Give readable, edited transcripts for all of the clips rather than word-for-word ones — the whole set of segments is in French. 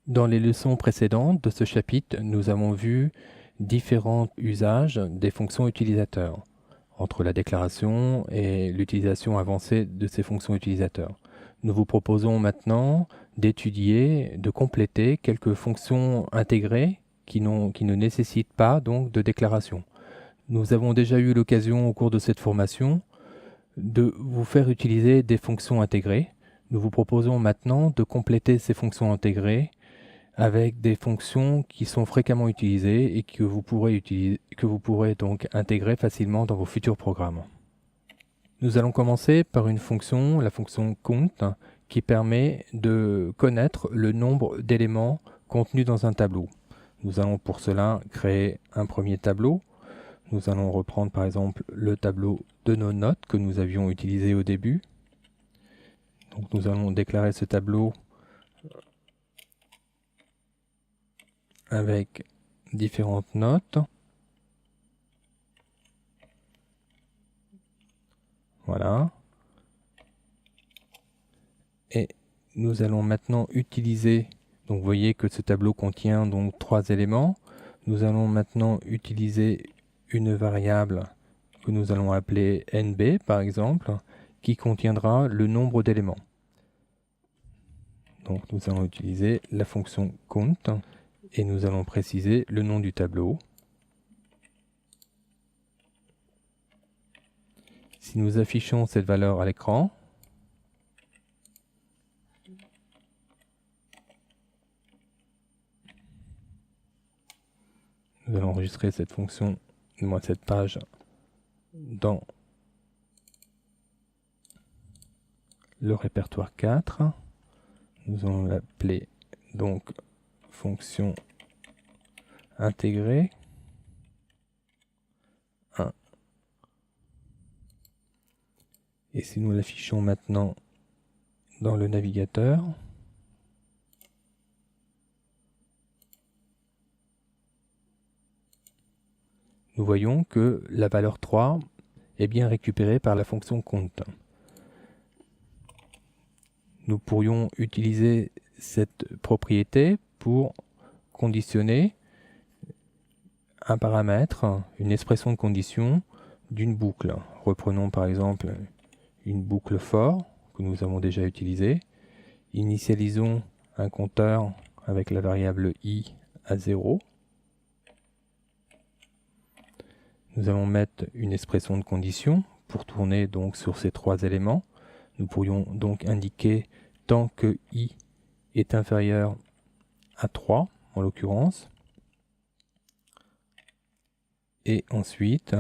Dans les leçons précédentes de ce chapitre, nous avons vu différents usages des fonctions utilisateurs, entre la déclaration et l'utilisation avancée de ces fonctions utilisateurs. Nous vous proposons maintenant d'étudier, de compléter quelques fonctions intégrées qui ne nécessitent pas donc de déclaration. Nous avons déjà eu l'occasion au cours de cette formation de vous faire utiliser des fonctions intégrées. Nous vous proposons maintenant de compléter ces fonctions intégrées avec des fonctions qui sont fréquemment utilisées et que vous pourrez donc intégrer facilement dans vos futurs programmes. Nous allons commencer par une fonction, la fonction count, qui permet de connaître le nombre d'éléments contenus dans un tableau. Nous allons pour cela créer un premier tableau. Nous allons reprendre par exemple le tableau de nos notes que nous avions utilisé au début. Donc nous allons déclarer ce tableau avec différentes notes. Voilà. Et nous allons maintenant utiliser, donc vous voyez que ce tableau contient donc 3 éléments. Nous allons maintenant utiliser une variable que nous allons appeler NB par exemple, qui contiendra le nombre d'éléments. Donc nous allons utiliser la fonction count et nous allons préciser le nom du tableau. Si nous affichons cette valeur à l'écran, nous allons enregistrer cette fonction, cette page dans le répertoire 4. Nous allons l'appeler donc fonction intégrée 1. Et si nous l'affichons maintenant dans le navigateur, nous voyons que la valeur 3 est bien récupérée par la fonction count. Nous pourrions utiliser cette propriété pour conditionner un paramètre, une expression de condition d'une boucle. Reprenons par exemple une boucle for que nous avons déjà utilisée. Initialisons un compteur avec la variable i à 0. Nous allons mettre une expression de condition pour tourner donc sur ces 3 éléments. Nous pourrions donc indiquer tant que i est inférieur à 3 en l'occurrence. Et ensuite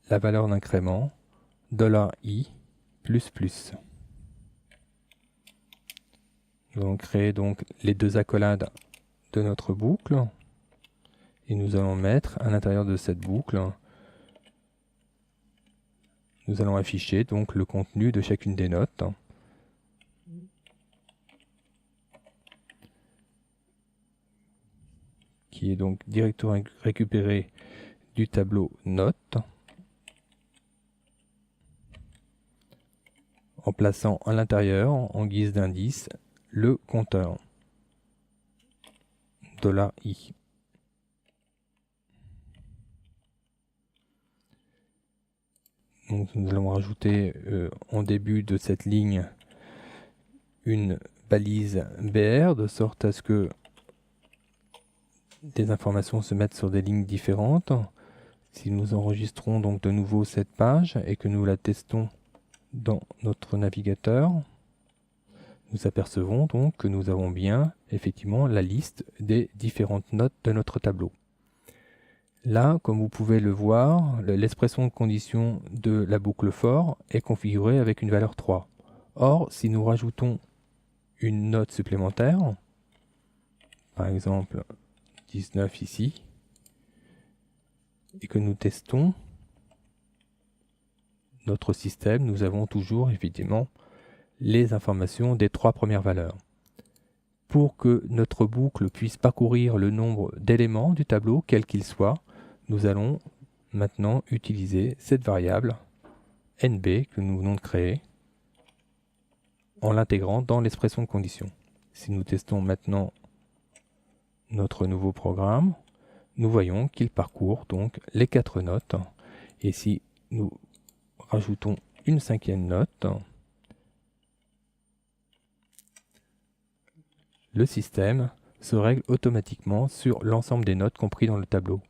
la valeur d'incrément $i++. Nous allons créer donc les 2 accolades de notre boucle et nous allons mettre à l'intérieur de cette boucle, nous allons afficher donc le contenu de chacune des notes. Qui est donc directement récupéré du tableau notes en plaçant à l'intérieur, en guise d'indice, le compteur $i. Donc nous allons rajouter en début de cette ligne une balise BR de sorte à ce que des informations se mettent sur des lignes différentes. Si nous enregistrons donc de nouveau cette page et que nous la testons dans notre navigateur, nous apercevons donc que nous avons bien effectivement la liste des différentes notes de notre tableau. Là, comme vous pouvez le voir, l'expression de condition de la boucle for est configurée avec une valeur 3. Or, si nous rajoutons une note supplémentaire, par exemple 19 ici, et que nous testons notre système, nous avons toujours évidemment les informations des 3 premières valeurs. Pour que notre boucle puisse parcourir le nombre d'éléments du tableau, quel qu'il soit, nous allons maintenant utiliser cette variable NB que nous venons de créer en l'intégrant dans l'expression de condition. Si nous testons maintenant notre nouveau programme, nous voyons qu'il parcourt donc les 4 notes. Et si nous rajoutons une 5e note, le système se règle automatiquement sur l'ensemble des notes compris dans le tableau.